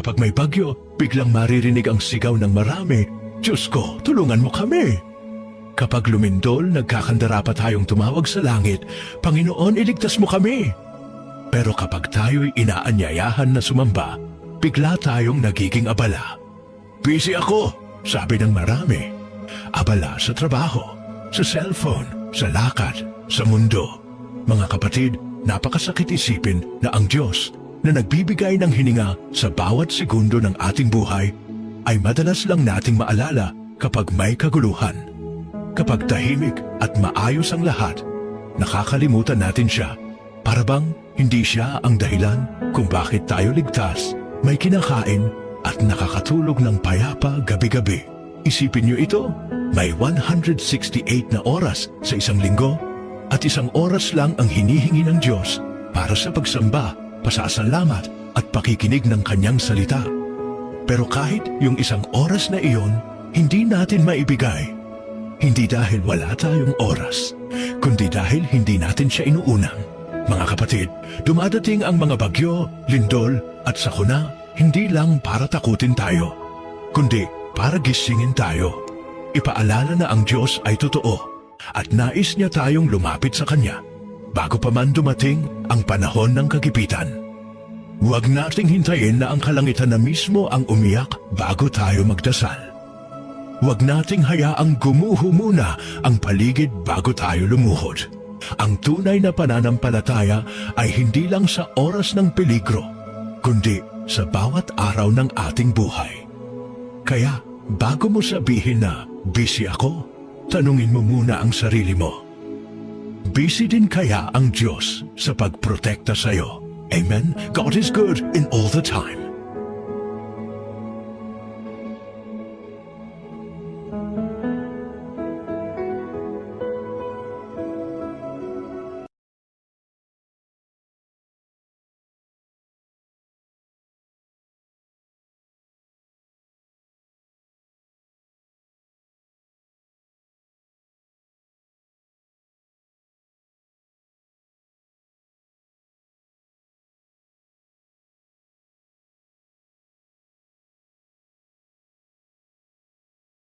Kapag may bagyo, biglang maririnig ang sigaw ng marami, "Diyos ko, tulungan mo kami!" Kapag lumindol, nagkakandara pa tayong tumawag sa langit, "Panginoon, iligtas mo kami!" Pero kapag tayo'y inaanyayahan na sumamba, bigla tayong nagiging abala. "Busy ako," sabi ng marami. Abala sa trabaho, sa cellphone, sa lakad, sa mundo. Mga kapatid, napakasakit isipin na ang Diyos na nagbibigay ng hininga sa bawat segundo ng ating buhay ay madalas lang nating maalala kapag may kaguluhan. Kapag tahimik at maayos ang lahat, nakakalimutan natin siya. Para bang hindi siya ang dahilan kung bakit tayo ligtas, may kinakain at nakakatulog ng payapa gabi-gabi. Isipin niyo ito, may 168 na oras sa isang linggo at isang oras lang ang hinihingi ng Diyos para sa pagsamba, pasasalamat at pakikinig ng kanyang salita. Pero kahit yung isang oras na iyon, hindi natin maibigay. Hindi dahil wala tayong oras, kundi dahil hindi natin siya inuunang. Mga kapatid, dumadating ang mga bagyo, lindol at sakuna, hindi lang para takutin tayo, kundi para gisingin tayo. Ipaalala na ang Diyos ay totoo at nais niya tayong lumapit sa Kanya bago pa man dumating ang panahon ng kagipitan. Huwag nating hintayin na ang kalangitan na mismo ang umiyak bago tayo magdasal. Huwag nating hayaang gumuho muna ang paligid bago tayo lumuhod. Ang tunay na pananampalataya ay hindi lang sa oras ng peligro, kundi sa bawat araw ng ating buhay. Kaya, bago mo sabihin na, "Busy ako," tanungin mo muna ang sarili mo. Busy din kaya ang Diyos sa pagprotekta sa iyo? Amen? God is good in all the time.